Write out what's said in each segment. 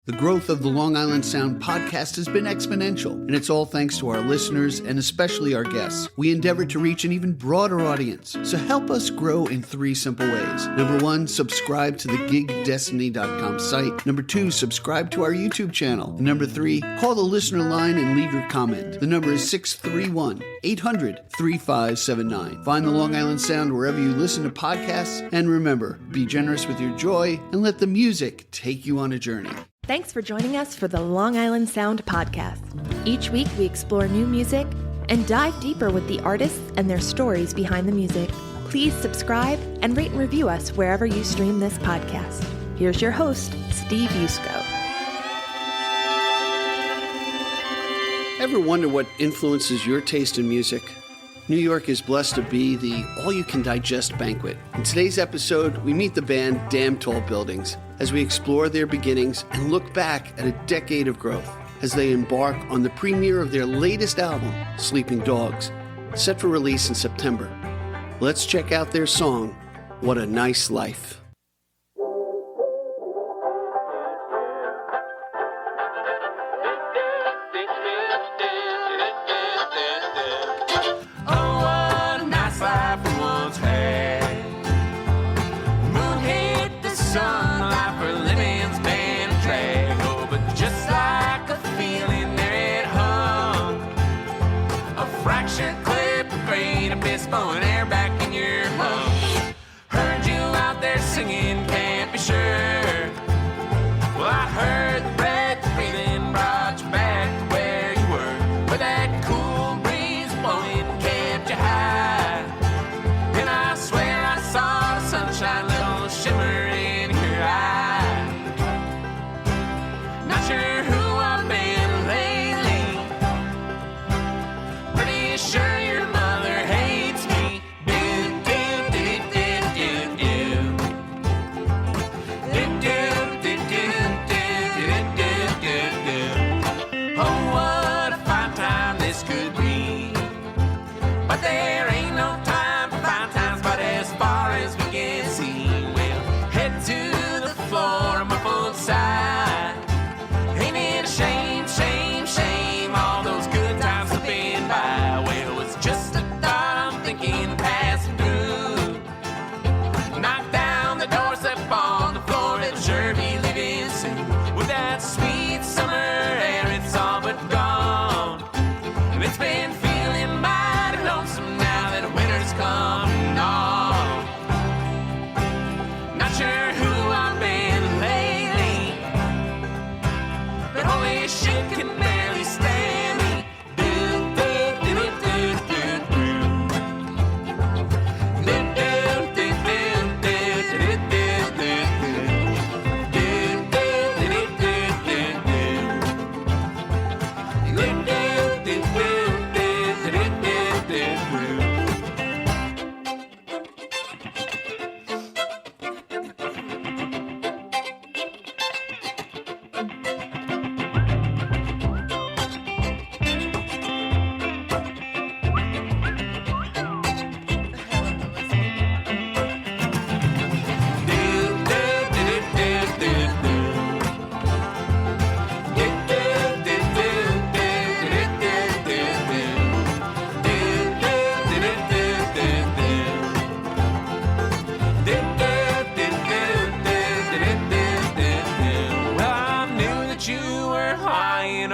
The growth of the Long Island Sound podcast has been exponential, and it's all thanks to our listeners and especially our guests. We endeavor to reach an even broader audience, so help us grow in 3 simple ways. Number 1, subscribe to the gigdestiny.com site. Number 2, subscribe to our YouTube channel. And number 3, call the listener line and leave your comment. The number is 631-800-3579. Find the Long Island Sound wherever you listen to podcasts, and remember, be generous with your joy and let the music take you on a journey. Thanks for joining us for the Long Island Sound podcast. Each week we explore new music and dive deeper with the artists and their stories behind the music. Please subscribe and rate and review us wherever you stream this podcast. Here's your host, Steve Yusko. Ever wonder what influences your taste in music? New York is blessed to be the all-you-can-digest banquet. In today's episode, we meet the band Damn Tall Buildings as we explore their beginnings and look back at a decade of growth as they embark on the premiere of their latest album, Sleeping Dogs, set for release in September. Let's check out their song, What a Nice Life. Blowing air back in your lungs. Heard you out there singing, can't be sure. Well, I heard the breath breathing brought you back to where you were, where that cool breeze blowing kept you high. And I swear I saw the sunshine little shimmer in your eye. Not sure who I've been lately, pretty sure your mother hates me.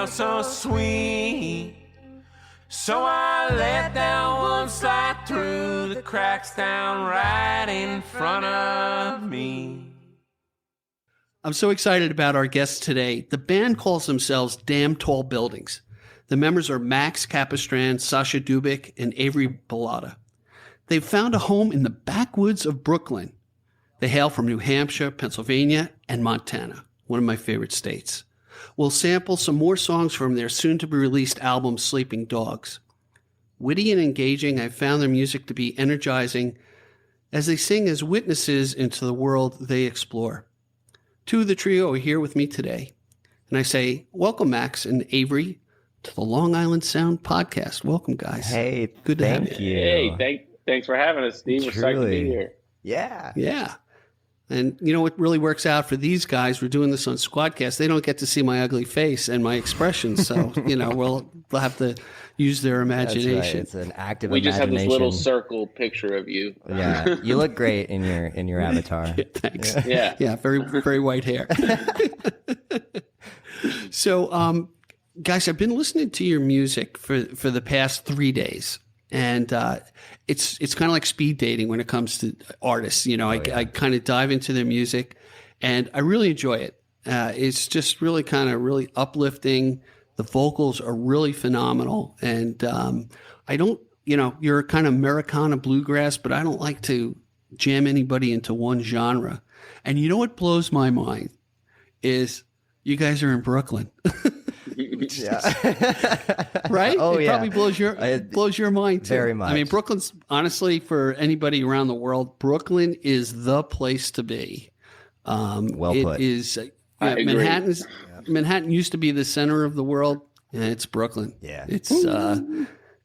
So sweet, so I let that one slide through the cracks down right in front of me. I'm so excited about our guests today. The band calls themselves Damn Tall Buildings. The members are Max Capistran, Sasha Dubyk, and Avery Ballotta. They've found a home in the backwoods of Brooklyn. They hail from New Hampshire, Pennsylvania, and Montana, one of my favorite states. We'll sample some more songs from their soon-to-be-released album, Sleeping Dogs. Witty and engaging, I found their music to be energizing as they sing as witnesses into the world they explore. Two of the trio are here with me today, and I say, welcome, Max and Avery, to the Long Island Sound podcast. Welcome, guys. Hey, good to have you. You. Hey, thanks for having us, Steve. We're psyched to be here. Yeah. Yeah. And you know what really works out for these guys? We're doing this on Squadcast. They don't get to see my ugly face and my expressions, so we'll have to use their imagination. That's right. It's an active We just have imagination. this little circle picture of you. Yeah, you look great in your avatar. Yeah, thanks. Yeah. Very very white hair. So, guys, I've been listening to your music for the past 3 days, and it's kind of like speed dating when it comes to artists. I kind of dive into their music, and I really enjoy it. It's just really kind of really uplifting. The vocals are really phenomenal, and I don't, you're kind of Americana bluegrass, but I don't like to jam anybody into one genre. And you know what blows my mind is you guys are in Brooklyn. Right? Oh, it yeah. probably blows your mind too. Very much. I mean, Brooklyn's, honestly, for anybody around the world, Brooklyn is the place to be. Well it put. is. I agree. Manhattan used to be the center of the world, and it's Brooklyn. Yeah.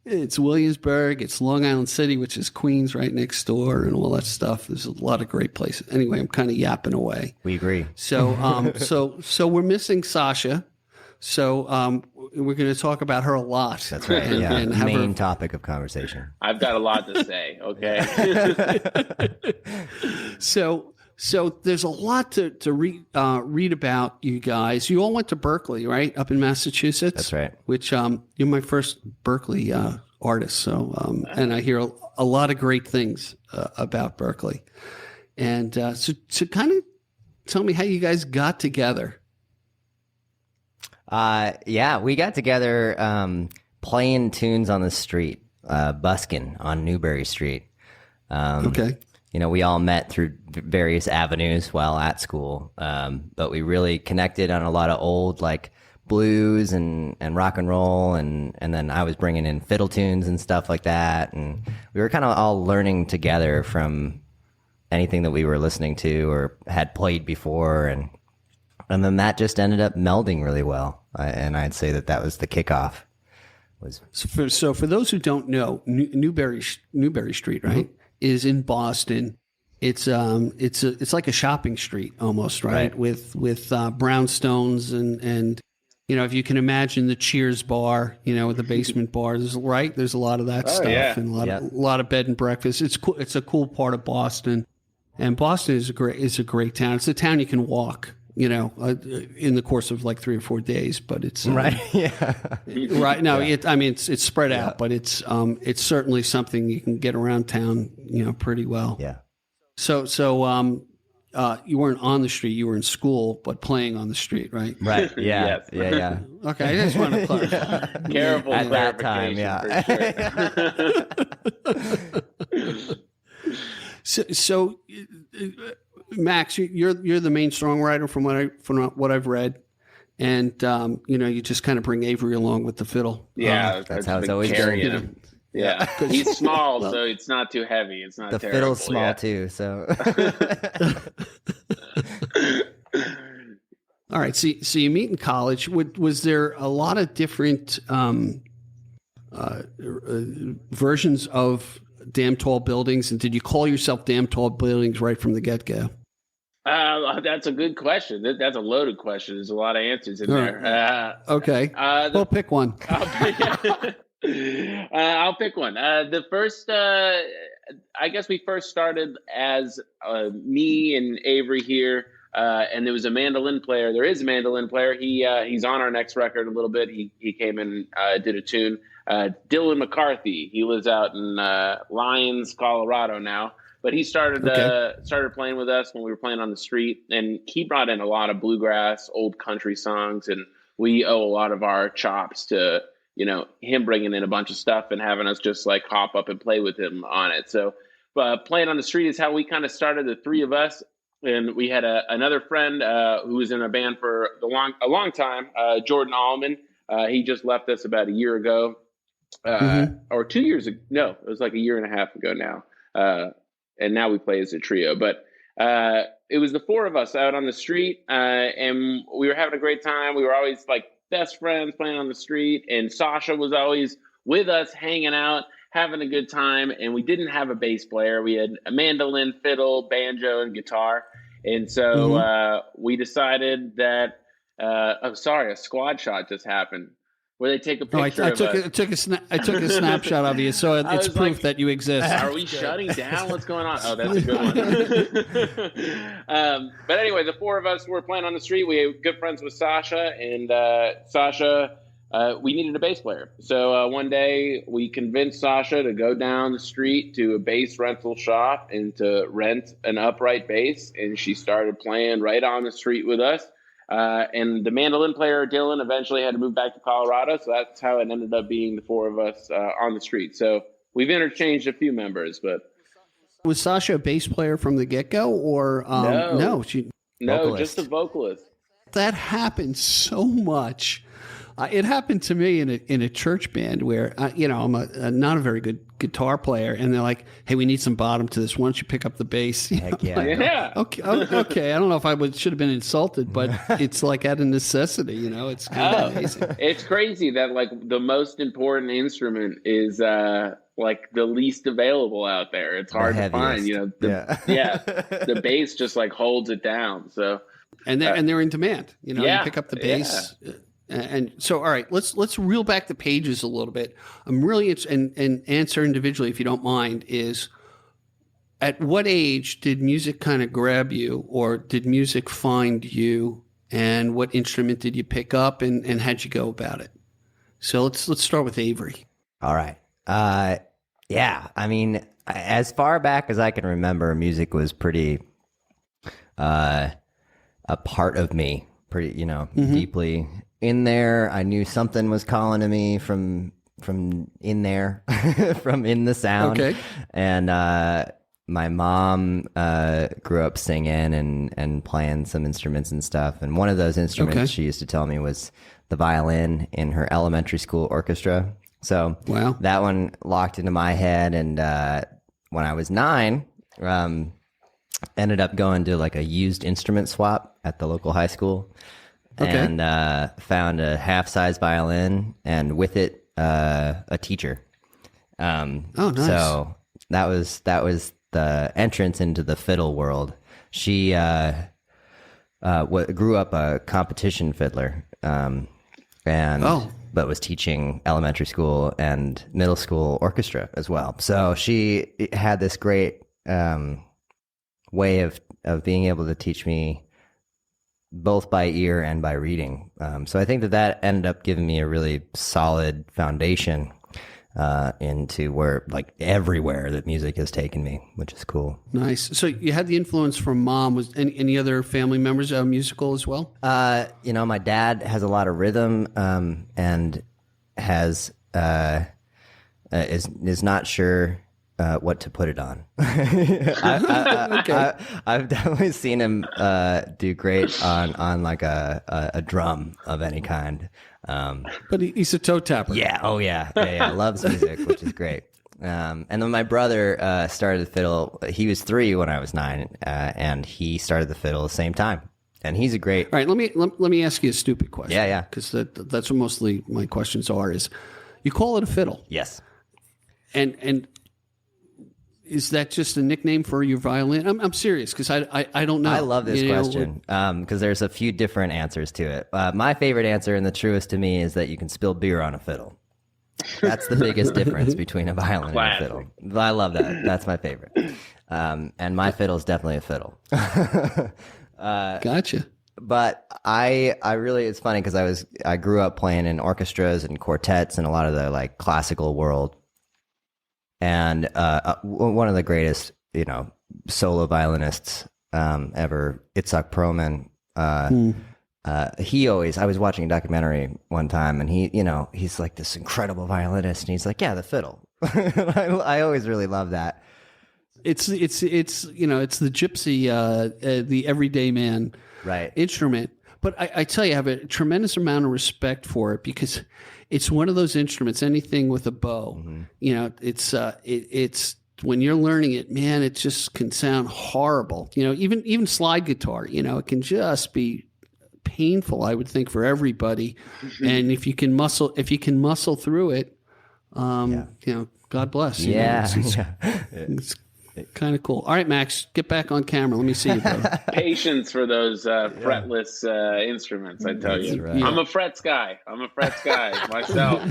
It's Williamsburg, it's Long Island City, which is Queens right next door, and all that stuff. There's a lot of great places. Anyway, I'm kind of yapping away. We agree. So, so we're missing Sasha. So, we're going to talk about her a lot. That's right. And have main her, topic of conversation. I've got a lot to say. Okay. So there's a lot to read about you guys. You all went to Berklee, right, up in Massachusetts? That's right. Which you're my first Berklee artist. So and I hear a lot of great things about Berklee. And so kind of tell me how you guys got together. We got together playing tunes on the street, busking on Newbury Street. Okay. We all met through various avenues while at school, but we really connected on a lot of old like blues and rock and roll, and then I was bringing in fiddle tunes and stuff like that, and we were kind of all learning together from anything that we were listening to or had played before, and then that just ended up melding really well, and I'd say that was the kickoff. So for those who don't know, Newbury Street, right? Mm-hmm. Is in Boston. It's like a shopping street almost, right? With brownstones and if you can imagine the Cheers bar, the basement bar, there's a lot of that stuff and a lot of bed and breakfast. It's cool. It's a cool part of Boston, and Boston is a great town. It's a town you can walk, in the course of like 3 or 4 days, but it's right. Yeah. Right. No, it's spread out, but it's certainly something you can get around town, pretty well. Yeah. So you weren't on the street, you were in school, but playing on the street, right? Right. Yeah. Yes. Yeah. Okay. I just want to clarify. Careful At that time, So Max, you're the main songwriter from what I've read, and you just kind of bring Avery along with the fiddle. Yeah, that's how it's always been. Yeah, he's small, so it's not too heavy. It's not the terrible. fiddle's small too, so. All right, so you meet in college. Was there a lot of different versions of Damn Tall Buildings, and did you call yourself Damn Tall Buildings right from the get-go? That's a good question. That's a loaded question. There's a lot of answers in there. Okay. Well, pick one. I'll pick one. The first, I guess we first started as me and Avery here, and there was a mandolin player. There is a mandolin player. He's on our next record a little bit. He came and did a tune. Dylan McCarthy. He lives out in Lyons, Colorado now. But he started playing with us when we were playing on the street, and he brought in a lot of bluegrass, old country songs, and we owe a lot of our chops to him bringing in a bunch of stuff and having us just like hop up and play with him on it. So playing on the street is how we kind of started, the three of us, and we had another friend who was in a band for a long time, Jordan Allman. He just left us about a year ago, or 2 years ago. No, it was like a year and a half ago now. And now we play as a trio, but it was the four of us out on the street, and we were having a great time. We were always like best friends playing on the street, and Sasha was always with us, hanging out, having a good time. And we didn't have a bass player. We had a mandolin, fiddle, banjo, and guitar. And so we decided that. Oh, sorry, a squad shot just happened where they take a picture. I took a snapshot of you, so it's proof like, that you exist. Are we shutting down? What's going on? Oh, that's a good one. But anyway, the four of us were playing on the street. We were good friends with Sasha, and Sasha, we needed a bass player. So one day we convinced Sasha to go down the street to a bass rental shop and to rent an upright bass, and she started playing right on the street with us. And the mandolin player, Dylan, eventually had to move back to Colorado. So that's how it ended up being the four of us on the street. So we've interchanged a few members, but. Was Sasha a bass player from the get-go or no? No, just a vocalist. That happens so much. It happened to me in a church band where, I'm not a very good guitar player. And they're like, hey, we need some bottom to this. Why don't you pick up the bass? Heck yeah. Yeah. Okay. I don't know if I should have been insulted, but it's like out of necessity, It's kind of amazing. It's crazy that like the most important instrument is like the least available out there. It's hard to find, the bass just like holds it down. So and they're in demand. You pick up the bass. Yeah. And so, all right, let's reel back the pages a little bit. I'm really and answer individually, if you don't mind, is at what age did music kind of grab you, or did music find you, and what instrument did you pick up, and how'd you go about it? So let's start with Avery. All right. Yeah. I mean, as far back as I can remember, music was pretty a part of me, pretty deeply. In there, I knew something was calling to me from in there, from in the sound. Okay. And my mom grew up singing and playing some instruments and stuff. And one of those instruments she used to tell me was the violin in her elementary school orchestra. So that one locked into my head. And when I was 9, ended up going to like a used instrument swap at the local high school. And found a half-size violin, and with it, a teacher. Nice. So that was the entrance into the fiddle world. She grew up a competition fiddler, but was teaching elementary school and middle school orchestra as well. So she had this great way of being able to teach me both by ear and by reading. So I think that ended up giving me a really solid foundation into where, like, everywhere that music has taken me, which is cool. Nice. So you had the influence from mom. Was any other family members musical as well? My dad has a lot of rhythm and has is not sure what to put it on. I've definitely seen him do great on like a drum of any kind. But he's a toe tapper. Yeah. Oh yeah. Loves music, which is great. And then my brother started the fiddle. He was 3 when I was 9, and he started the fiddle at the same time. And he's a great. All right. Let me ask you a stupid question. Yeah. Because that's what mostly my questions are. Is you call it a fiddle? Yes. And is that just a nickname for your violin? I'm serious because I don't know. I love this question because there's a few different answers to it. My favorite answer and the truest to me is that you can spill beer on a fiddle. That's the biggest difference between a violin and a fiddle. I love that. That's my favorite. And my fiddle is definitely a fiddle. Gotcha. But I really, it's funny because I grew up playing in orchestras and quartets and a lot of the like classical world. And one of the greatest, solo violinists ever, Itzhak Perlman. I was watching a documentary one time, and he's like this incredible violinist, and he's like, yeah, the fiddle. I always really love that. It's the gypsy, the everyday man, right, instrument. But I tell you, I have a tremendous amount of respect for it because it's one of those instruments. Anything with a bow, it's when you're learning it, man, it just can sound horrible. Even slide guitar, it can just be painful. I would think for everybody, and if you can muscle through it, God bless. It's Kind of cool. All right, Max, get back on camera. Let me see you, brother. Patience for those fretless instruments, I tell you. right. I'm a frets guy myself.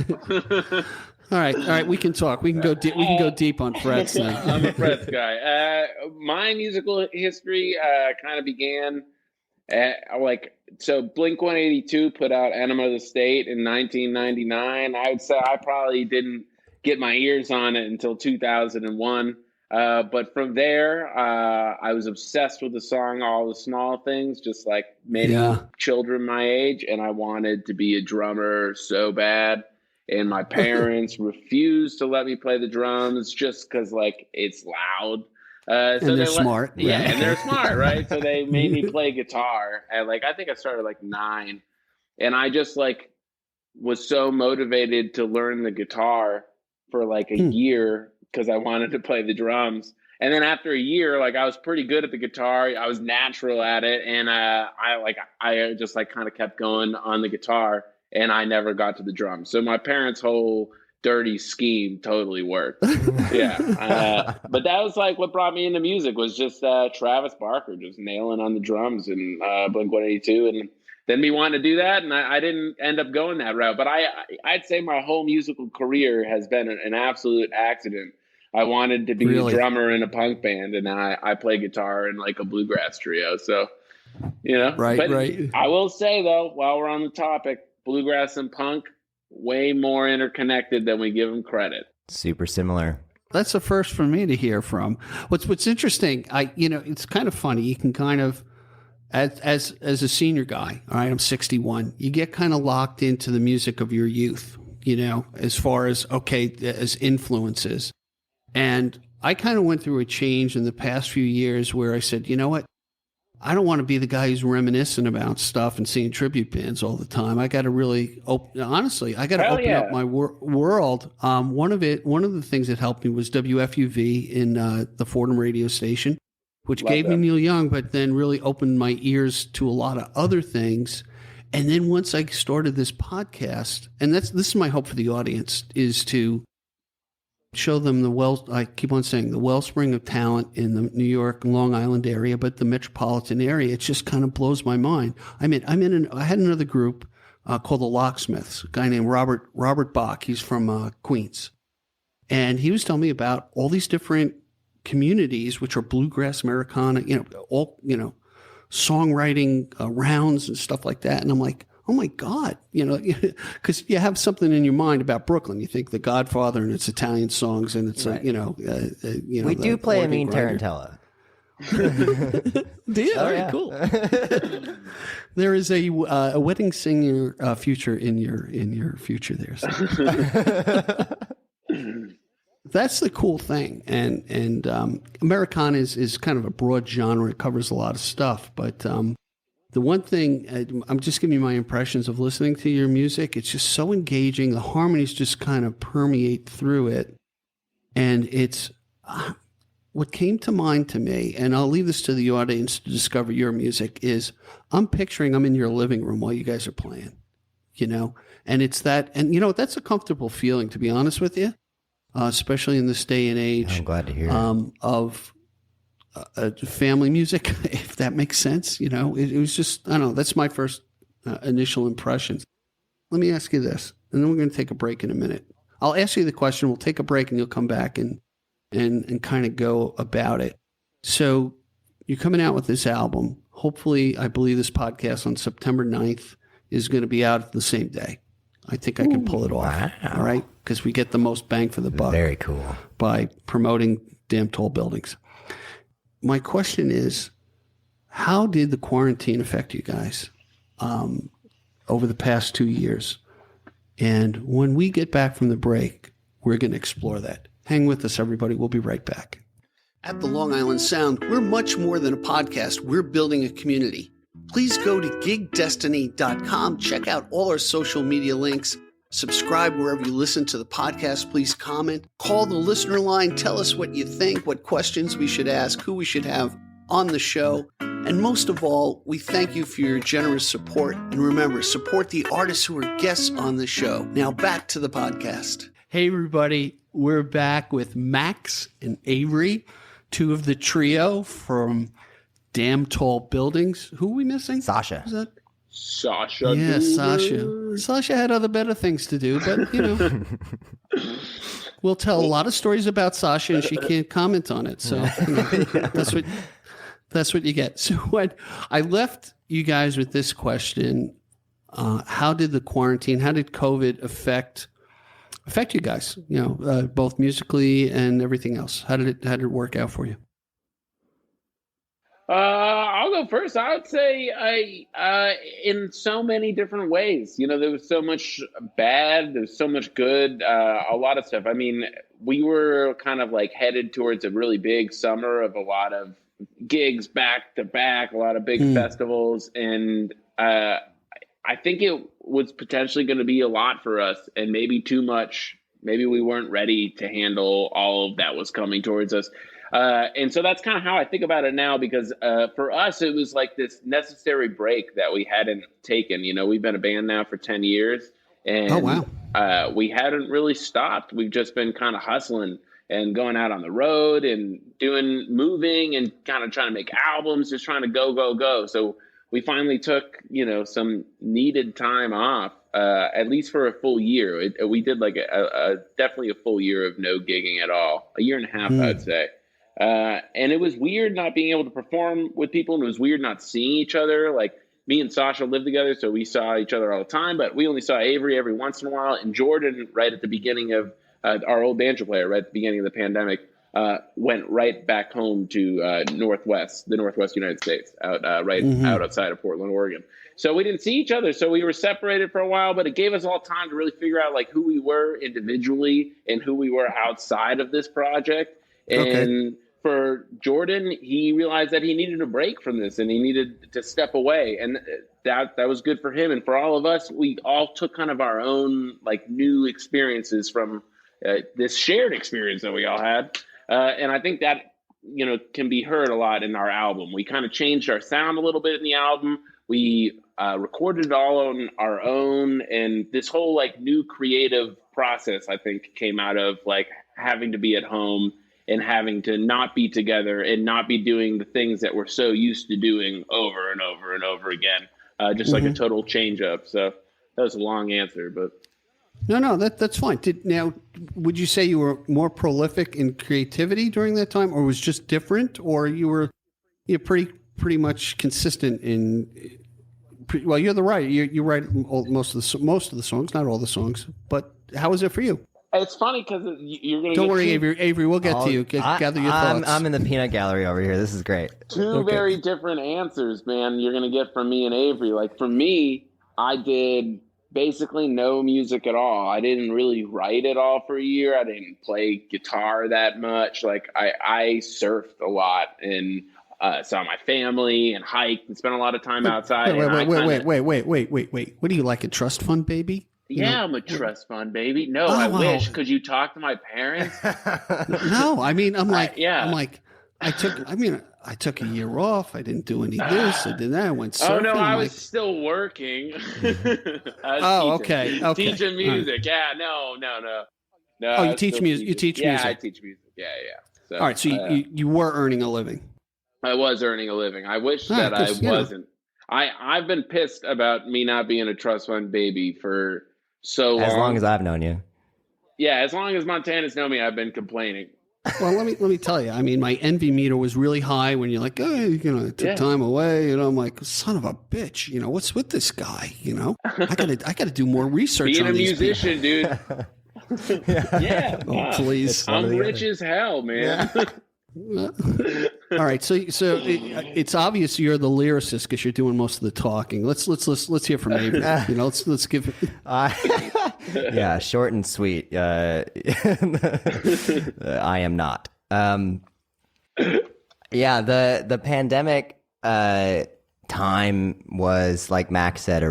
All right. We can talk. We can go. We can go deep on frets then. I'm a frets guy. My musical history kind of began so Blink 182 put out Enema of the State in 1999. I would say I probably didn't get my ears on it until 2001. But from there, I was obsessed with the song All the Small Things, just like many children my age. And I wanted to be a drummer so bad. And my parents refused to let me play the drums just because, like, it's loud. So and they're smart. Yeah, and they're smart, right? So they made me play guitar. And, like, I think I started, like, 9. And I just, like, was so motivated to learn the guitar for, like, a year because I wanted to play the drums. And then after a year, like, I was pretty good at the guitar. I was natural at it. And I just, like, kind of kept going on the guitar. And I never got to the drums. So my parents' whole dirty scheme totally worked. Yeah. But that was like what brought me into music was just Travis Barker just nailing on the drums and Blink-182. And then me wanting to do that. And I didn't end up going that route. But I'd say my whole musical career has been an absolute accident. I wanted to be a drummer in a punk band. And then I play guitar in like a bluegrass trio. So, you know. Right. I will say, though, while we're on the topic, bluegrass and punk, way more interconnected than we give them credit. Super similar. That's the first for me to hear from. What's interesting, it's kind of funny. You can kind of, as a senior guy, all right, I'm 61, you get kind of locked into the music of your youth, as far as, as influences. And I kind of went through a change in the past few years where I said, you know what? I don't want to be the guy who's reminiscing about stuff and seeing tribute bands all the time. I got to really, honestly, I got to open up my world. One of the things that helped me was WFUV in the Fordham radio station, which gave me Neil Young, but then really opened my ears to a lot of other things. And then once I started this podcast, and this is my hope for the audience, is to show them I keep on saying the wellspring of talent in the New York, Long Island area, but the metropolitan area. It just kind of blows my mind. I had another group called the Locksmiths, a guy named Robert Bach. He's from Queens. And he was telling me about all these different communities, which are bluegrass, Americana, songwriting rounds and stuff like that. And I'm like, oh my God, because you have something in your mind about Brooklyn. You think The Godfather and it's Italian songs and it's, right. We do play Amin Tarantella. Do you? All right, cool. There is a wedding singer future in your future there. So. That's the cool thing. And Americana is kind of a broad genre. It covers a lot of stuff, but the one thing, I'm just giving you my impressions of listening to your music. It's just so engaging. The harmonies just kind of permeate through it. And it's what came to mind to me, and I'll leave this to the audience to discover your music, is I'm picturing I'm in your living room while you guys are playing, and it's that, and that's a comfortable feeling, to be honest with you, especially in this day and age. I'm glad to hear it. Of family music, if that makes sense. It was just, I don't know, that's my first initial impressions. Let me ask you this, and then we're going to take a break in a minute. I'll ask you the question, we'll take a break, and you'll come back and kind of go about it. So you're coming out with this album. Hopefully, I believe this podcast on September 9th is going to be out the same day. I think I can pull it off. Wow. All right? Because we get the most bang for the buck. Very cool. By promoting damn tall buildings. My question is, how did the quarantine affect you guys over the past 2 years? And when we get back from the break, we're going to explore that. Hang with us, everybody. We'll be right back. At the Long Island Sound, we're much more than a podcast. We're building a community. Please go to gigdestiny.com. Check out all our social media links. Subscribe wherever you listen to the podcast. Please comment. Call the listener line. Tell us what you think, what questions we should ask, who we should have on the show. And most of all, we thank you for your generous support. And remember, support the artists who are guests on the show. Now back to the podcast. Hey, everybody. We're back with Max and Avery. two of the trio from Damn Tall Buildings. Who are we missing? Sasha. Is that? Sasha. Yeah, Dubyk. Sasha had other better things to do, but we'll tell a lot of stories about Sasha, and she can't comment on it. So that's what you get. So when I left you guys with this question, how did the quarantine, how did COVID affect you guys? Both musically and everything else. How did it work out for you? I'll go first. I would say in so many different ways. There was so much bad, there was so much good, a lot of stuff. I mean, we were kind of like headed towards a really big summer of a lot of gigs back to back, a lot of big festivals. And I think it was potentially going to be a lot for us and maybe too much. Maybe we weren't ready to handle all of that was coming towards us. And so that's kind of how I think about it now, because for us, it was like this necessary break that we hadn't taken. We've been a band now for 10 years and we hadn't really stopped. We've just been kind of hustling and going out on the road and moving and kind of trying to make albums, just trying to go. So we finally took, some needed time off, at least for a full year. We did like definitely a full year of no gigging at all, a year and a half, I'd say. And it was weird not being able to perform with people, and it was weird not seeing each other. Like, me and Sasha lived together, so we saw each other all the time, but we only saw Avery every once in a while. And Jordan, right at the beginning of our old banjo player, right at the beginning of the pandemic, went right back home to the Northwest United States, out outside of Portland, Oregon. So we didn't see each other. So we were separated for a while, but it gave us all time to really figure out like who we were individually and who we were outside of this project. And for Jordan, he realized that he needed a break from this and he needed to step away. And that was good for him. And for all of us, we all took kind of our own like new experiences from this shared experience that we all had. And I think that, can be heard a lot in our album. We kind of changed our sound a little bit in the album. We recorded it all on our own. And this whole like new creative process, I think, came out of like having to be at home and having to not be together and not be doing the things that we're so used to doing over and over and over again. Just like a total change up. So that was a long answer, but. No, that's fine. Now, would you say you were more prolific in creativity during that time, or was just different, or you're pretty much consistent in? Well, you're the writer. You write most of the songs, not all the songs. But how was it for you? It's funny because you're going to. Don't worry, Avery. We'll get to you. Gather your thoughts. I'm in the peanut gallery over here. This is great. Two very different answers, man. You're going to get from me and Avery. Like for me, I did basically no music at all. I didn't really write at all for a year. I didn't play guitar that much. Like I surfed a lot and saw my family and hiked and spent a lot of time outside. Wait. What do you like, a trust fund baby? Yeah, I'm a trust fund baby. No, I wish. Could you talk to my parents? No, I mean, I took a year off. I didn't do any of this. I did that. I went surfing. Oh, no, I was still working. Okay. Teaching music. Right. Yeah, no. Oh, you teach music? You teach music? Yeah, I teach music. Yeah. So, all right, so you were earning a living. I was earning a living. I wish that I wasn't. I've been pissed about me not being a trust fund baby for so long. As long as I've known you. Yeah, as long as Montanans know me, I've been complaining. Well, let me tell you. I mean, my envy meter was really high when you're like, I took time away, and I'm like, son of a bitch. What's with this guy? I gotta do more research. Being on a these musician, people. Dude. Yeah. Oh, please. I'm rich as hell, man. Yeah. All right, so it's obvious you're the lyricist because you're doing most of the talking. Let's hear from Avery. Let's give. Yeah, short and sweet. I am not. Yeah, the pandemic time was, like Max said,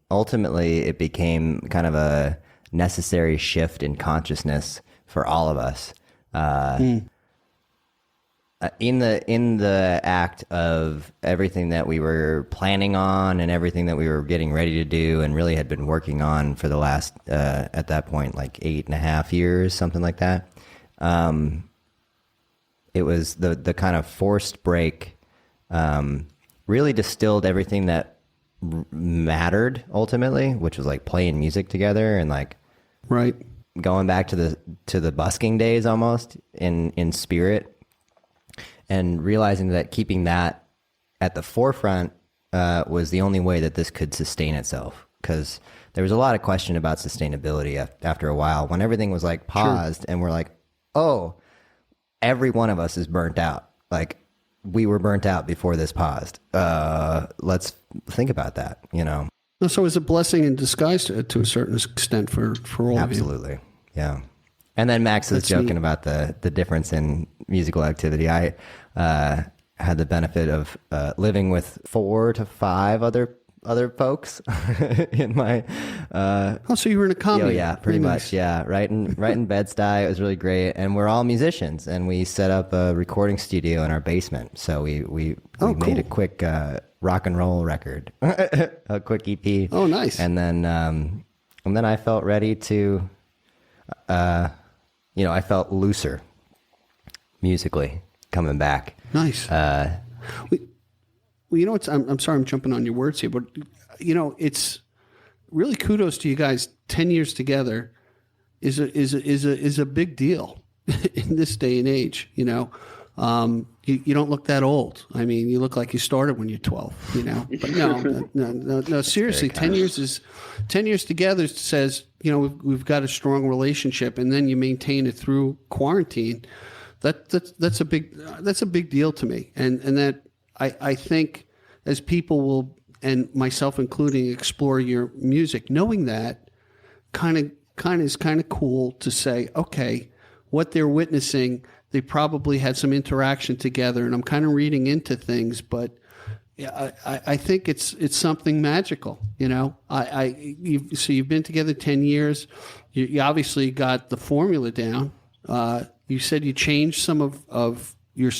ultimately it became kind of a necessary shift in consciousness for all of us. In the act of everything that we were planning on and everything that we were getting ready to do and really had been working on for the last, at that point, like 8.5 years, something like that. it was the kind of forced break, really distilled everything that mattered ultimately, which was like playing music together and like Right. going back to the busking days almost in spirit, and realizing that keeping that at the forefront was the only way that this could sustain itself, because there was a lot of question about sustainability after a while when everything was like paused. Sure. And we're like, oh, every one of us is burnt out. Like, we were burnt out before this paused. Let's think about that, you know? So it's a blessing in disguise to a certain extent for all Absolutely. of you. Yeah. And then Max was That's joking neat. about the difference in musical activity. I had the benefit of living with 4 to 5 other folks in my So you were in a comedy. oh yeah, pretty Very much. nice. Yeah, right in Bed-Stuy. It was really great, and we're all musicians, and we set up a recording studio in our basement. So we made a cool. quick rock and roll record, a quick EP. Oh, nice. And then I felt ready to, I felt looser musically coming back. Nice. Well, you know what's? I'm sorry, I'm jumping on your words here, but it's really kudos to you guys. 10 years together is a big deal in this day and age. You don't look that old. I mean, you look like you started when you're 12. But no. Seriously, 10 years together says we've got a strong relationship, and then you maintain it through quarantine. That's a big deal to me, and that. I think as people will, and myself including, explore your music, knowing that is kind of cool to say, okay, what they're witnessing, they probably had some interaction together, and I'm kind of reading into things, but I think it's something magical, So you've been together 10 years. You obviously got the formula down. You said you changed some of your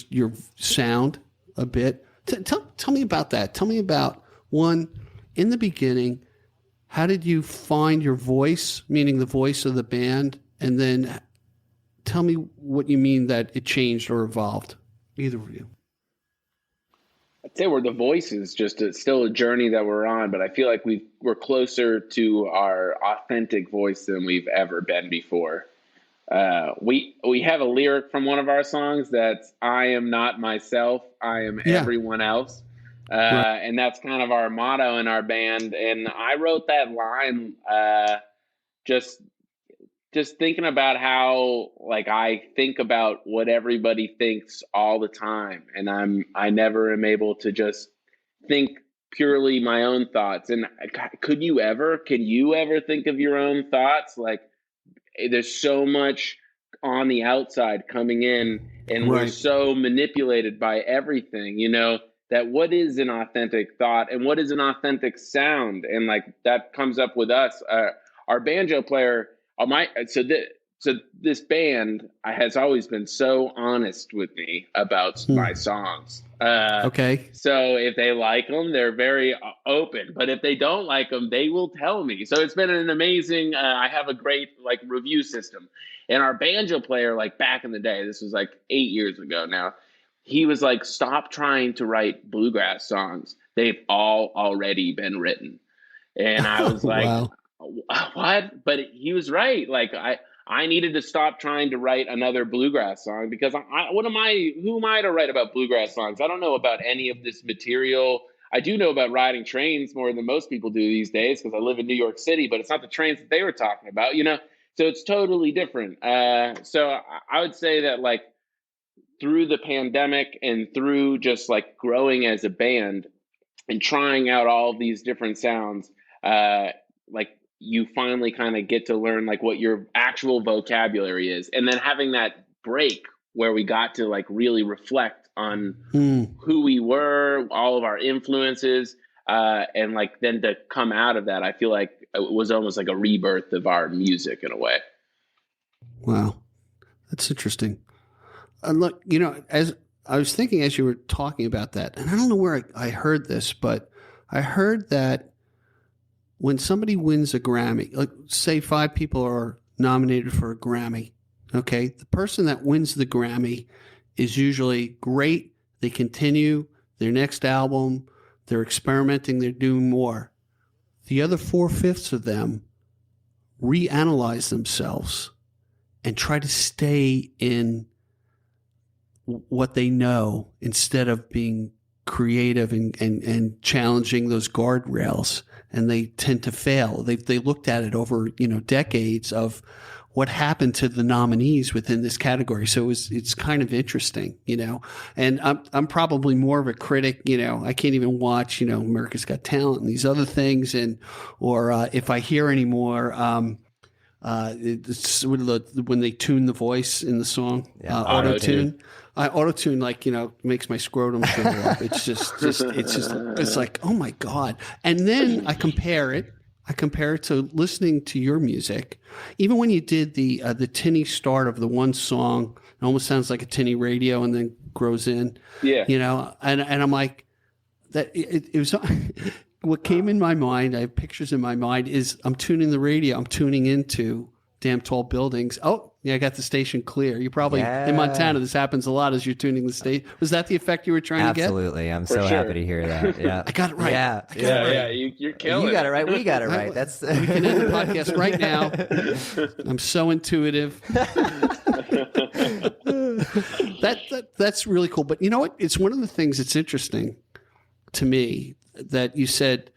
sound a bit. Tell me about that. Tell me about, one, in the beginning, how did you find your voice, meaning the voice of the band? And then tell me what you mean that it changed or evolved, either of you. I'd say the voice is just still a journey that we're on, but I feel like we're closer to our authentic voice than we've ever been before. We have a lyric from one of our songs that's "I am not myself, I am everyone else," Right. and that's kind of our motto in our band. And I wrote that line just thinking about how, like, I think about what everybody thinks all the time, and I never am able to just think purely my own thoughts. And can you ever think of your own thoughts? Like, there's so much on the outside coming in, and we're so manipulated by everything, that what is an authentic thought and what is an authentic sound? And like, that comes up with us. Our banjo player, this band has always been so honest with me about my songs. Okay. So if they like them, they're very open. But if they don't like them, they will tell me. So it's been an amazing. I have a great review system. And our banjo player, back in the day, this was 8 years ago now, he was like, "Stop trying to write bluegrass songs. They've all already been written." And I was like, wow. What? But he was right. I needed to stop trying to write another bluegrass song, because who am I to write about bluegrass songs? I don't know about any of this material. I do know about riding trains more than most people do these days, because I live in New York City, but it's not the trains that they were talking about, so it's totally different. So I would say that through the pandemic and through just growing as a band and trying out all of these different sounds, you finally kind of get to learn what your actual vocabulary is, and then having that break where we got to really reflect on who we were, all of our influences, and then to come out of that, I feel like it was almost like a rebirth of our music in a way. Wow, that's interesting. Look, as I was thinking as you were talking about that, and I don't know where I heard this, but I heard that when somebody wins a Grammy, say 5 people are nominated for a Grammy, okay, the person that wins the Grammy is usually great. They continue their next album. They're experimenting. They're doing more. The other 4/5 of them reanalyze themselves and try to stay in what they know instead of being creative and challenging those guardrails. And they tend to fail. They looked at it over, decades of what happened to the nominees within this category. So it's kind of interesting, and I'm probably more of a critic, I can't even watch, America's Got Talent and these other things. Or if I hear any more, when they tune the voice in the song, auto-tune. Auto-tune, makes my scrotum shrivel up. It's like, oh my God. And then I compare it to listening to your music. Even when you did the tinny start of the one song, it almost sounds like a tinny radio and then grows in. Yeah. And I'm like, that it was what came in my mind, I have pictures in my mind, is I'm tuning the radio, I'm tuning into Damn Tall Buildings. Oh, yeah, I got the station clear. You probably, in Montana, this happens a lot as you're tuning the station. Was that the effect you were trying to get? Absolutely. I'm so happy to hear that. Yeah. I got it right. Yeah. You're killing it. You got it right. We got it right. We can end the podcast right now. I'm so intuitive. That's really cool. But you know what? It's one of the things that's interesting to me that you said,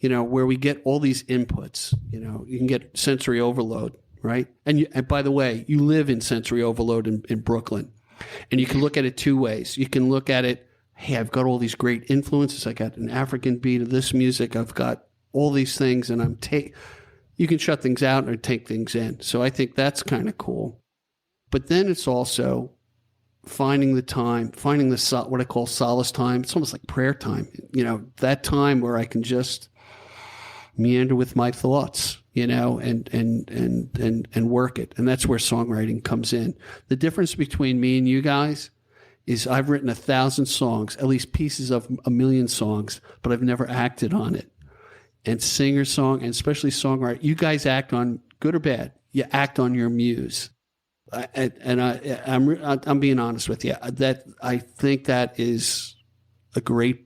where we get all these inputs, you can get sensory overload. Right. And by the way, you live in sensory overload in Brooklyn, and you can look at it two ways. You can look at it, hey, I've got all these great influences. I got an African beat of this music. I've got all these things, and you can shut things out or take things in. So I think that's kind of cool. But then it's also finding the time, finding what I call solace time. It's almost like prayer time. That time where I can just meander with my thoughts, and work it. And that's where songwriting comes in. The difference between me and you guys is I've written 1,000 songs, at least pieces of 1,000,000 songs, but I've never acted on it. And singer-song, and especially songwriter, you guys act on, good or bad, you act on your muse. I'm being honest with you. That I think that is a great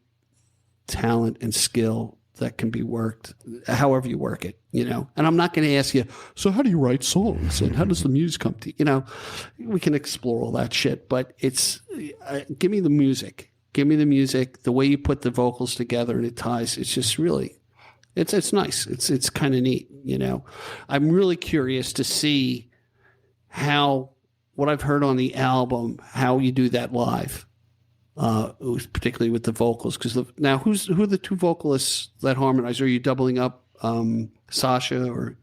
talent and skill that can be worked however you work it, and I'm not going to ask you, so how do you write songs and how does the muse come to you? We can explore all that shit, but it's give me the music, the way you put the vocals together and it ties. It's just really, it's nice. It's kind of neat. I'm really curious to see what I've heard on the album, how you do that live. Particularly with the vocals, because who are the two vocalists that harmonize? Are you doubling up Sasha, or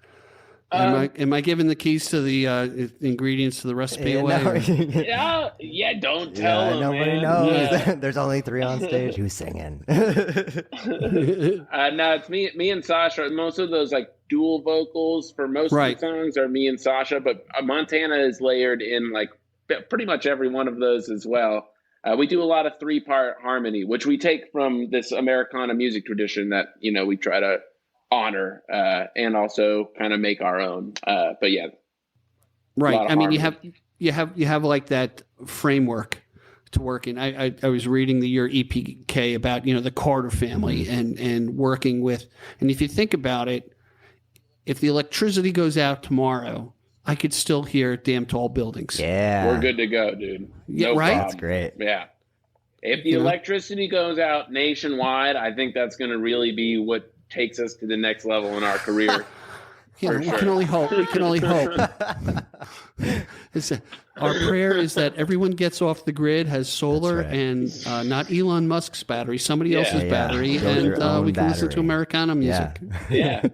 am I giving the keys to the ingredients to the recipe away? No. Don't tell them. Nobody knows. Yeah. There's only 3 on stage. Who's singing? No, it's me and Sasha. Most of those dual vocals for most of the songs are me and Sasha, but Montana is layered in pretty much every one of those as well. We do a lot of 3-part harmony, which we take from this Americana music tradition that, we try to honor and also kind of make our own. But yeah. Right. I mean, you have like that framework to work in. I was reading your EPK about, the Carter family and working with, and if you think about it, if the electricity goes out tomorrow, I could still hear Damn Tall Buildings. Yeah. We're good to go, dude. No right? problem. That's great. Yeah. If the electricity goes out nationwide, I think that's going to really be what takes us to the next level in our career. We can only hope. Our prayer is that everyone gets off the grid, has solar, and not Elon Musk's battery, somebody else's battery, and we can listen to Americana music. Yeah.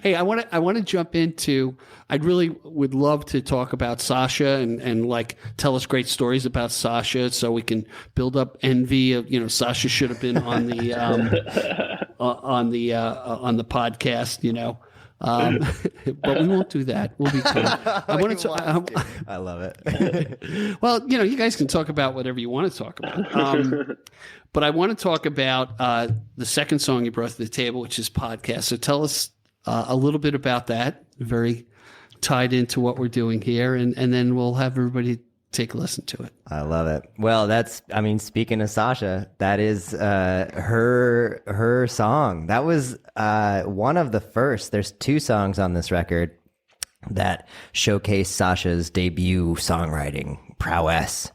Hey, I want to jump into. I really would love to talk about Sasha and tell us great stories about Sasha, so we can build up envy of Sasha should have been on the on the podcast, but we won't do that. We'll be cool. I love it. Well, you guys can talk about whatever you want to talk about. But I want to talk about the second song you brought to the table, which is podcast. So tell us a little bit about that. Very tied into what we're doing here, and then we'll have everybody take a listen to it. I love it. Well, speaking of Sasha, that is her song. That was one of the first. There's 2 songs on this record that showcase Sasha's debut songwriting prowess,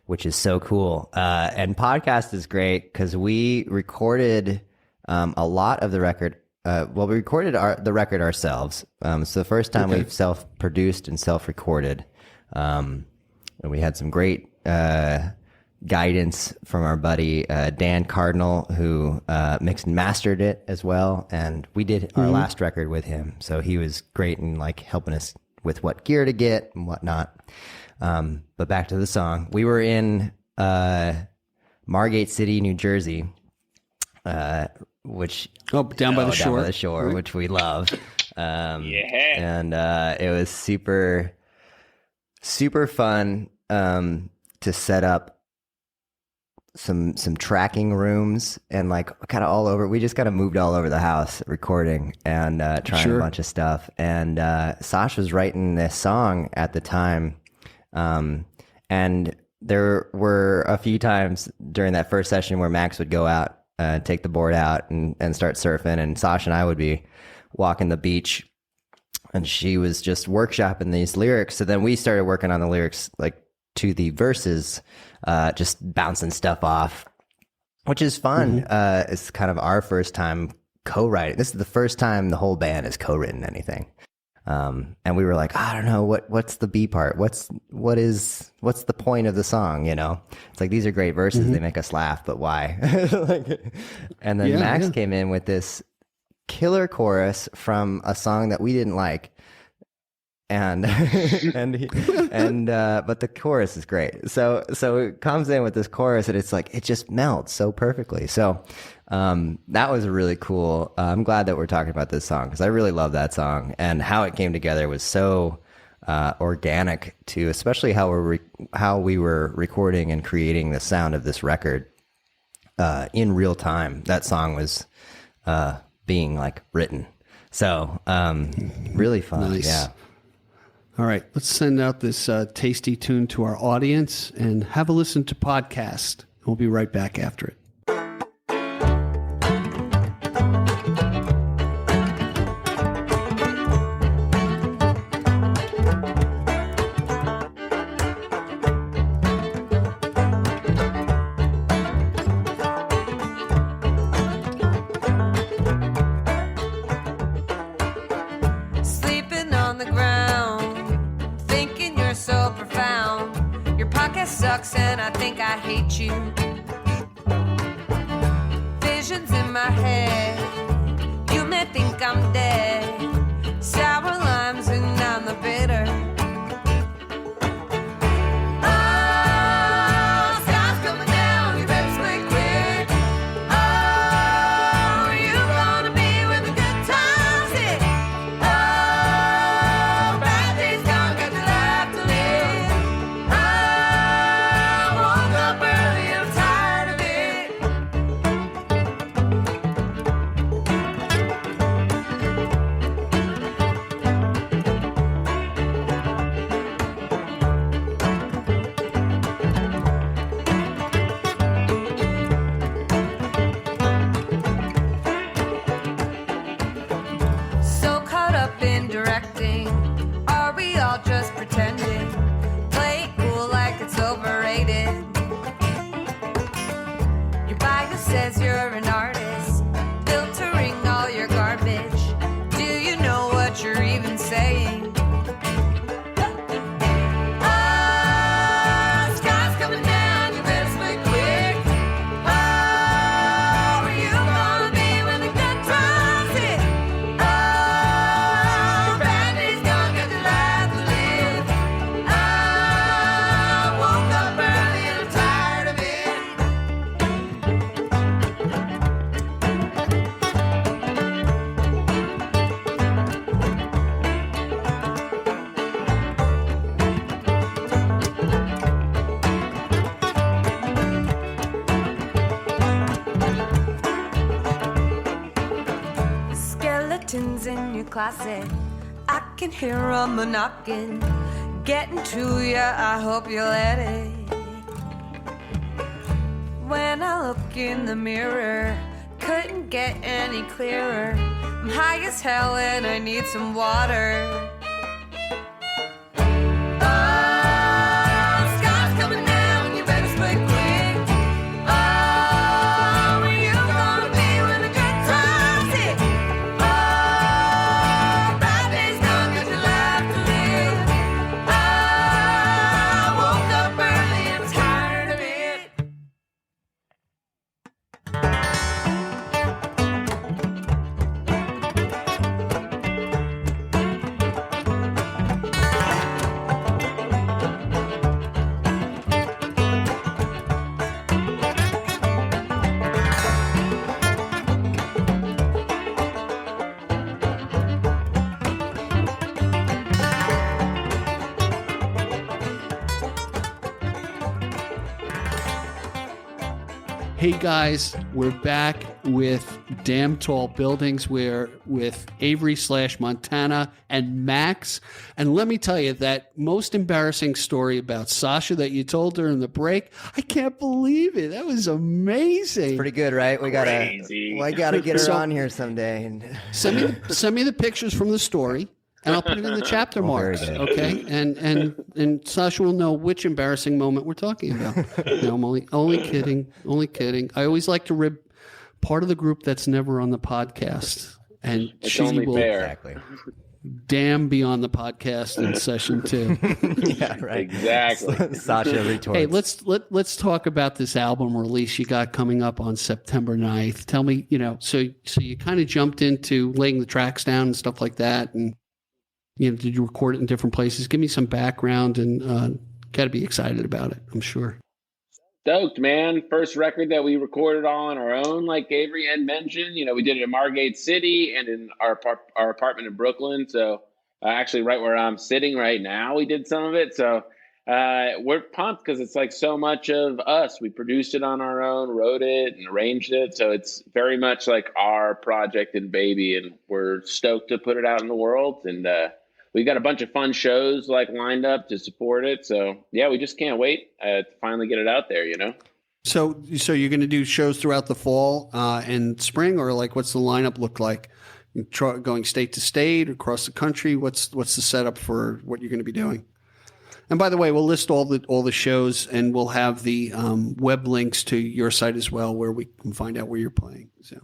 which is so cool. And podcast is great because we recorded a lot of the record. We recorded the record ourselves. So the first time we've self-produced and self-recorded. And we had some great guidance from our buddy Dan Cardinal, who mixed and mastered it as well. And we did our last record with him, so he was great in like helping us with what gear to get and whatnot. But back to the song, we were in Margate City, New Jersey, which down by the shore, right. Which we love. Yeah, and it was super fun to set up some tracking rooms and like kind of all over. We just kind of moved all over the house recording and trying a bunch of stuff. And Sasha was writing this song at the time. And there were a few times during that first session where Max would go out, take the board out and start surfing. And Sasha and I would be walking the beach and she was just workshopping these lyrics. So then we started working on the lyrics, like to the verses, just bouncing stuff off, which is fun. It's kind of our first time co-writing. This is the first time the whole band has co-written anything. And we were like, I don't know, what's the B part? What's the point of the song? You know, it's like, these are great verses. They make us laugh, but why? And then Max came in with this killer chorus from a song that we didn't like. And but the chorus is great. So it comes in with this chorus and it's like, it just melts so perfectly. So that was really cool. I'm glad that we're talking about this song because I really love that song, and how it came together was so organic to, especially how we were recording and creating the sound of this record in real time. That song was being like written. So really fun. Nice. Yeah. All right, let's send out this tasty tune to our audience and have a listen to podcast. We'll be right back after it. Sleeping on the ground, thinking you're so profound. Your podcast sucks and I think I hate you. Visions in my head, you may think I'm dead. Sour limes and I'm the bitter. Oh, sky's coming down, you better swing quick. Oh, you gonna be with the good times hit. Oh, bad days gone, got your life to live. I woke up early, I'm tired of it. So caught up in directing, are we all just pretending? Play it cool like it's overrated. Your bio says you're an artist, filtering all your garbage. Do you know what you're even saying? Oh, sky's coming down, you better swing quick. Oh, you gonna be when the good times hit. Oh, bad days gone, got your life to live. I woke up early and I'm tired of it. Skeletons in your closet, I can hear 'em a knocking. getting to ya, I hope you let it. When I look in the mirror, couldn't get any clearer. I'm high as hell and I need some water. Oh, sky's coming down, you better split quick. Oh, where you gonna be when the good times hit? Oh, bright days come, got your life to live. I woke up early and tired of it. Hey guys, we're back with Damn Tall Buildings. We're with Avery / Montana and Max. And let me tell you that most embarrassing story about Sasha that you told her in the break. I can't believe it. That was amazing. Pretty good, right? We gotta get her So- on here someday. And Send me the pictures from the story, and I'll put it in the chapter very marks. good. Okay, and Sasha will know which embarrassing moment we're talking about. No, I'm only kidding. I always like to rib part of the group that's never on the podcast, and It's she only will fair. exactly. damn be on the podcast in session 2. Yeah, right. Exactly. Sasha retorts. Hey, let's talk about this album release you got coming up on September 9th. Tell me, so you kind of jumped into laying the tracks down and stuff like that, and did you record it in different places? Give me some background, and got to be excited about it, I'm sure. Stoked, man. First record that we recorded all on our own, like Avery had mentioned. We did it in Margate City and in our apartment in Brooklyn. So actually right where I'm sitting right now, we did some of it. So we're pumped because it's like so much of us. We produced it on our own, wrote it and arranged it. So it's very much like our project and baby. And we're stoked to put it out in the world. And we've got a bunch of fun shows lined up to support it. So yeah, we just can't wait to finally get it out there, So you're going to do shows throughout the fall and spring, or what's the lineup look like? Going state to state, across the country? What's the setup for what you're going to be doing? And by the way, we'll list all the shows, and we'll have the web links to your site as well, where we can find out where you're playing. So.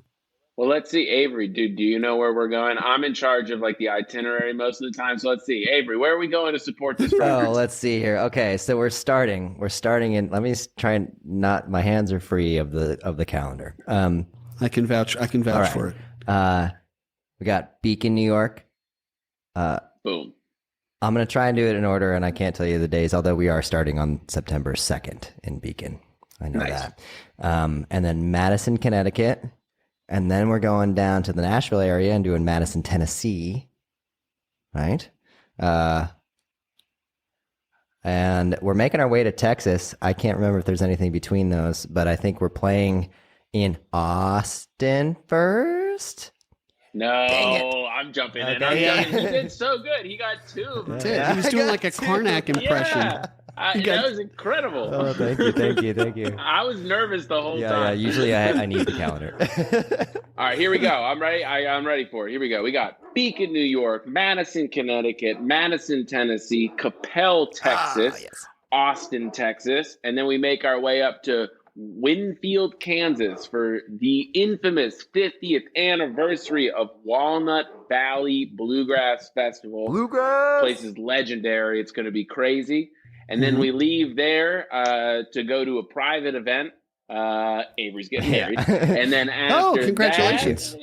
Well, let's see, Avery, dude, do you know where we're going? I'm in charge of the itinerary most of the time. So let's see, Avery, where are we going to support this record? Oh, let's see here. Okay, so we're starting in. Let me try and not. My hands are free of the calendar. I can vouch right. for it. We got Beacon, New York. Boom. I'm gonna try and do it in order, and I can't tell you the days. Although we are starting on September 2nd in Beacon. I know that. And then Madison, Connecticut. And then we're going down to the Nashville area and doing Madison, Tennessee, right? And we're making our way to Texas. I can't remember if there's anything between those, but I think we're playing in Austin first. No, I'm jumping in. Okay. He did so good. He got 2 of them. He was doing like a Karnak impression. Yeah. That was incredible. Oh, thank you. I was nervous the whole Yeah, time. usually I need the calendar. All right, here we go. I'm ready. I'm ready for it. Here we go. We got Beacon, New York, Madison, Connecticut, Madison, Tennessee, Capel, Texas, yes. Austin, Texas, and then we make our way up to Winfield, Kansas for the infamous 50th anniversary of Walnut Valley Bluegrass Festival. Bluegrass! Place is legendary. It's going to be crazy. And then we leave there to go to a private event. Avery's getting married. And then after congratulations.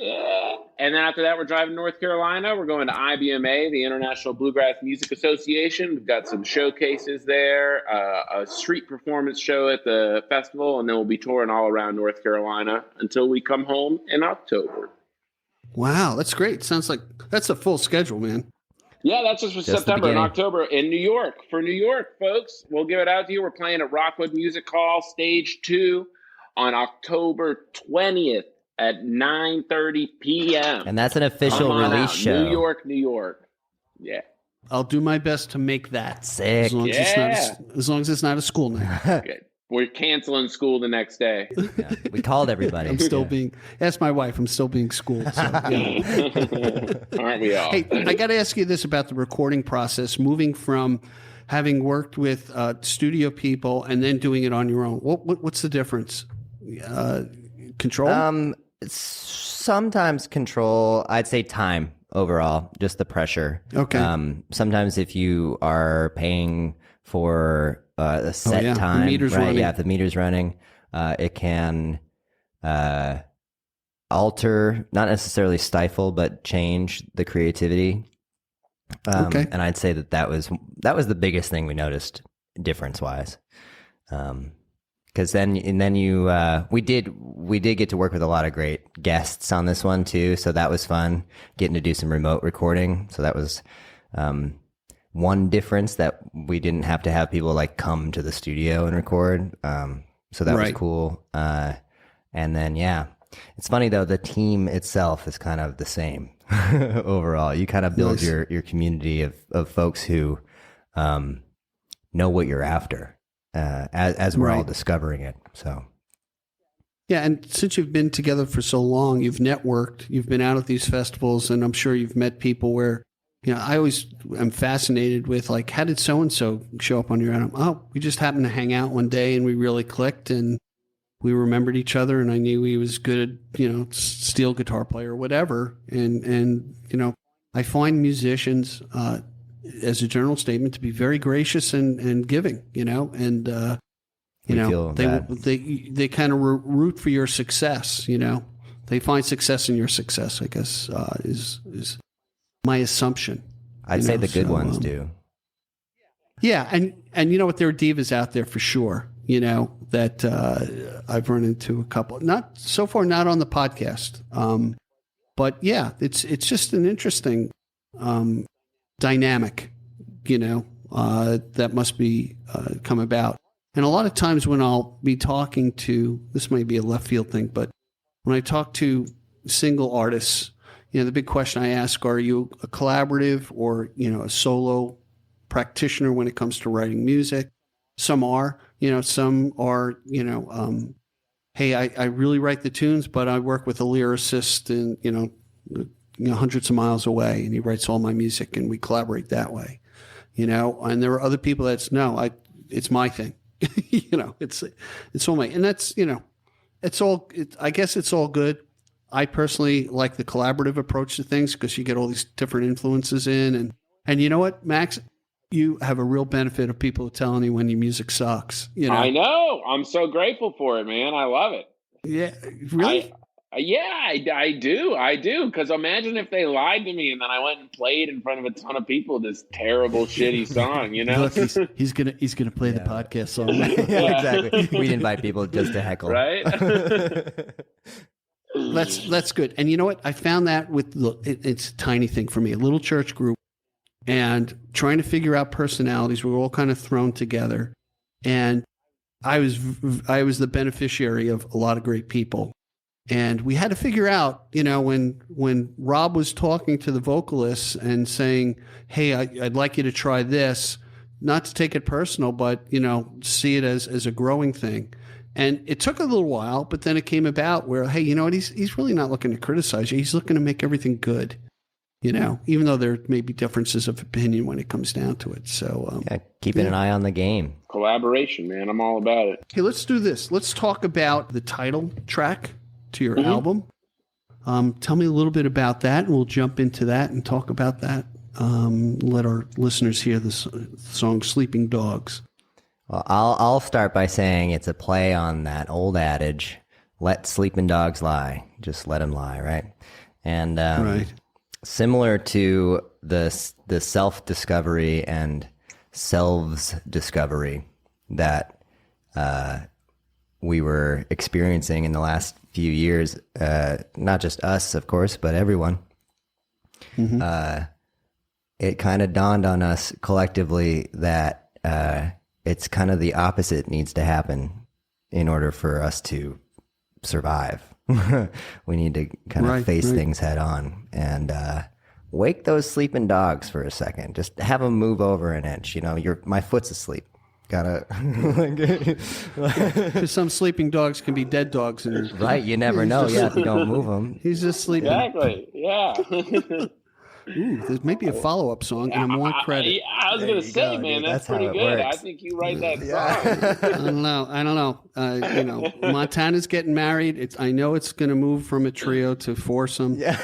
And then after that, we're driving to North Carolina. We're going to IBMA, the International Bluegrass Music Association. We've got some showcases there, a street performance show at the festival, and then we'll be touring all around North Carolina until we come home in October. Wow, that's great. Sounds like that's a full schedule, man. Yeah, that's just for September and October in New York. For New York, folks, we'll give it out to you. We're playing at Rockwood Music Hall, Stage 2, on October 20th at 9:30 p.m. And that's an official release show. New York. Yeah. I'll do my best to make that. Sick. As long as it's not a school night. Okay. We're canceling school the next day. Yeah, we called everybody. I'm still being. Ask my wife. I'm still being schooled. So, yeah. Aren't we all? Hey, I got to ask you this about the recording process. Moving from having worked with studio people and then doing it on your own. What's the difference? Control. Sometimes control. I'd say time overall. Just the pressure. Okay. Sometimes if you are paying for a set time, the meter's right? running. Yeah, if the meter's running, it can alter, not necessarily stifle, but change the creativity. Okay. And I'd say that was the biggest thing we noticed difference wise. Because we did get to work with a lot of great guests on this one too, so that was fun getting to do some remote recording. So that was one difference, that we didn't have to have people like come to the studio and record. So that was cool. And then, yeah, it's funny though, the team itself is kind of the same overall. You kind of build your community of folks who know what you're after as we're all discovering it. So. Yeah, and since you've been together for so long, you've networked, you've been out at these festivals, and I'm sure you've met people where, I always am fascinated with, like, how did so-and-so show up on your album? Oh, we just happened to hang out one day and we really clicked and we remembered each other, and I knew he was good at, steel guitar player or whatever. And I find musicians, as a general statement, to be very gracious and giving, and they kind of root for your success, They find success in your success, I guess, is my assumption. I'd say the good ones do. Yeah, and you know what, there are divas out there for sure, that I've run into a couple. Not so far, not on the podcast. But yeah, it's just an interesting dynamic, that must be come about. And a lot of times when I'll be talking to, this might be a left field thing, but when I talk to single artists, the big question I ask, are you a collaborative or, a solo practitioner when it comes to writing music? Some are, some are, hey, I really write the tunes, but I work with a lyricist and, hundreds of miles away, and he writes all my music and we collaborate that way, and there are other people that's, it's my thing, it's all my, and that's, I guess it's all good. I personally like the collaborative approach to things because you get all these different influences in. And you know what, Max? You have a real benefit of people telling you when your music sucks. I know. I'm so grateful for it, man. I love it. Yeah. Really? I do. Because imagine if they lied to me and then I went and played in front of a ton of people this terrible, shitty song, Look, he's gonna play the podcast song. Yeah, exactly. We'd invite people just to heckle. Right? That's good. And you know what? I found that it's a tiny thing for me, a little church group, and trying to figure out personalities. We were all kind of thrown together, and I was the beneficiary of a lot of great people. And we had to figure out, when Rob was talking to the vocalists and saying, hey, I'd like you to try this, not to take it personal, but, see it as a growing thing. And it took a little while, but then it came about where, hey, you know what? He's really not looking to criticize you. He's looking to make everything good, even though there may be differences of opinion when it comes down to it. So keeping an eye on the game. Collaboration, man. I'm all about it. Hey, let's do this. Let's talk about the title track to your album. Tell me a little bit about that, and we'll jump into that and talk about that. Let our listeners hear the song "Sleeping Dogs." Well, I'll start by saying it's a play on that old adage, let sleeping dogs lie. Just let them lie, right? And similar to the self-discovery and selves discovery that we were experiencing in the last few years, not just us, of course, but everyone. It kind of dawned on us collectively that it's kind of the opposite needs to happen in order for us to survive. We need to kind of face things head on. And wake those sleeping dogs for a second. Just have them move over an inch. You know, my foot's asleep. Gotta. Because some sleeping dogs can be dead dogs. And right, you never know. Yeah, if you don't move them. He's just sleeping. Exactly. Yeah. Ooh, there's maybe a follow-up song, and I want credit. I was going to say, go, man, dude. that's That's how pretty it good. works. I think you write that song. I don't know. You know, Montana's getting married. I know it's going to move from a trio to foursome. Yeah,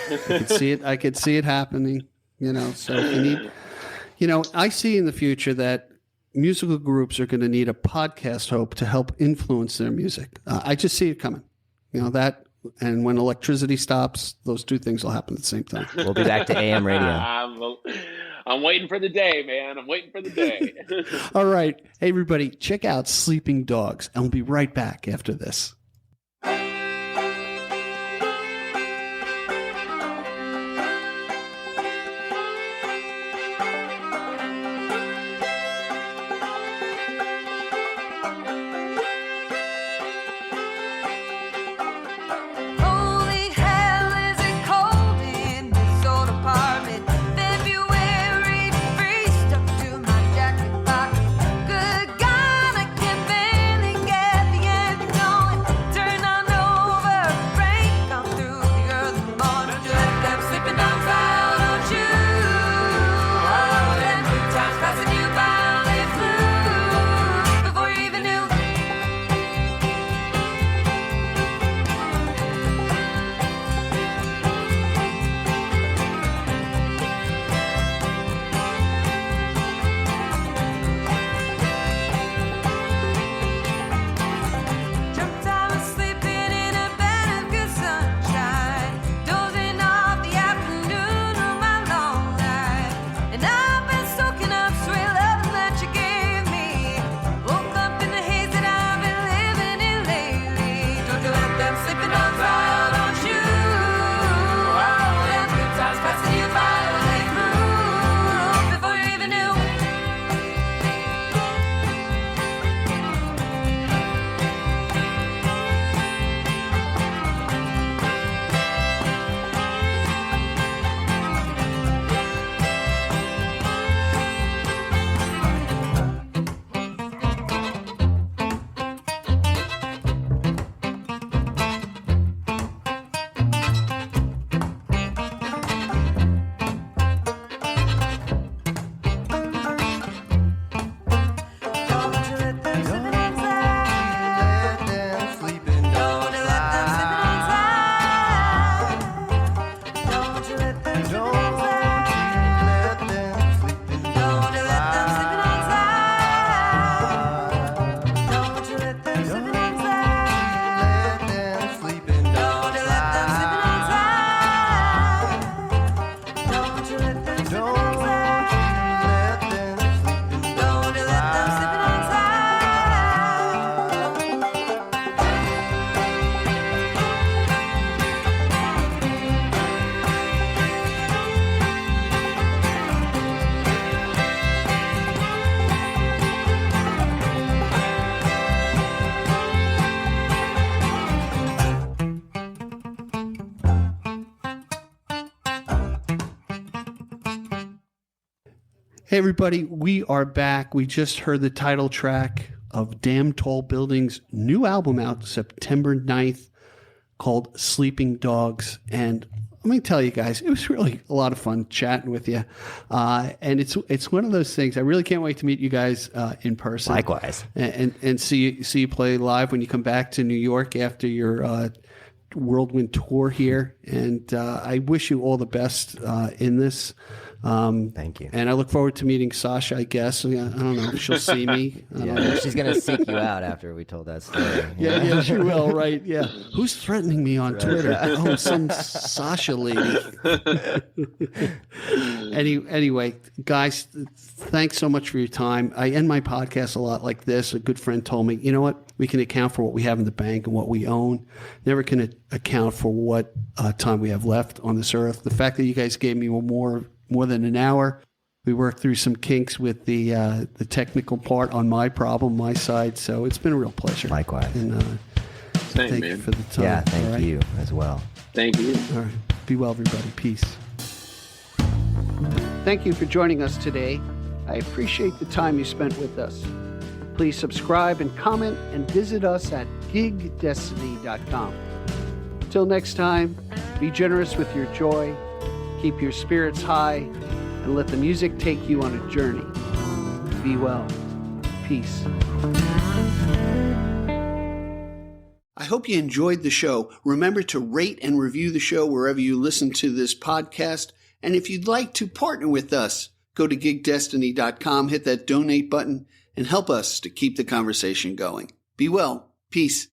I could see it happening. You know, so if you need, you know, I see in the future that musical groups are going to need a podcast hope to help influence their music. I just see it coming. You know that. And when electricity stops, those two things will happen at the same time. We'll be back to AM radio. I'm waiting for the day, man. I'm waiting for the day. All right. Hey, everybody, check out Sleeping Dogs, and we'll be right back after this. Holy hell, is it cold in this old apartment? February freeze stuck to my jacket pocket. Good God, I can barely get the engine going. Turn on over, rain come through the early morning. Don't you let them sleeping dogs out, don't you? Oh, them good times passing you by, they flew before you even knew. Jumped I was sleeping in a bed of good sunshine, dozing off the afternoon of my long night. And I've been soaking up sweet loving that you gave me. Woke up in the haze that I've been living in lately. Don't you let them sleeping dogs out, don't you? Oh, them good times passing you by, they flew before you even knew. Don't you let them sleeping outside. Don't you let them sleeping outside. Don't you let them sleeping outside. Don't you let them sleeping outside. Don't you let them sleeping outside. Don't you let them sleeping outside. Don't you let them sleeping outside. Don't you let them sleeping outside. Hey, everybody, we are back. We just heard the title track of Damn Tall Building's new album out September 9th called Sleeping Dogs. And let me tell you guys, it was really a lot of fun chatting with you. And it's one of those things. I really can't wait to meet you guys in person. Likewise. And see you play live when you come back to New York after your whirlwind tour here. And I wish you all the best in this. Thank you. And I look forward to meeting Sasha, I guess. I don't know if she'll see me. I don't know. Yeah, she's gonna seek you out after we told that story. Yeah, she will, right? Yeah. Who's threatening me on Twitter? Oh, some Sasha lady. Anyway, guys, thanks so much for your time. I end my podcast a lot like this. A good friend told me, you know what? We can account for what we have in the bank and what we own. Never can account for what time we have left on this earth. The fact that you guys gave me more than an hour. We worked through some kinks with the technical part on my problem, my side. So it's been a real pleasure. Likewise. And thank you for the time. Yeah, thank All right? you as well. Thank you. All right. Be well, everybody. Peace. Thank you for joining us today. I appreciate the time you spent with us. Please subscribe and comment and visit us at gigdestiny.com. Till next time, be generous with your joy, keep your spirits high, and let the music take you on a journey. Be well. Peace. I hope you enjoyed the show. Remember to rate and review the show wherever you listen to this podcast. And if you'd like to partner with us, go to gigdestiny.com, hit that donate button, and help us to keep the conversation going. Be well. Peace.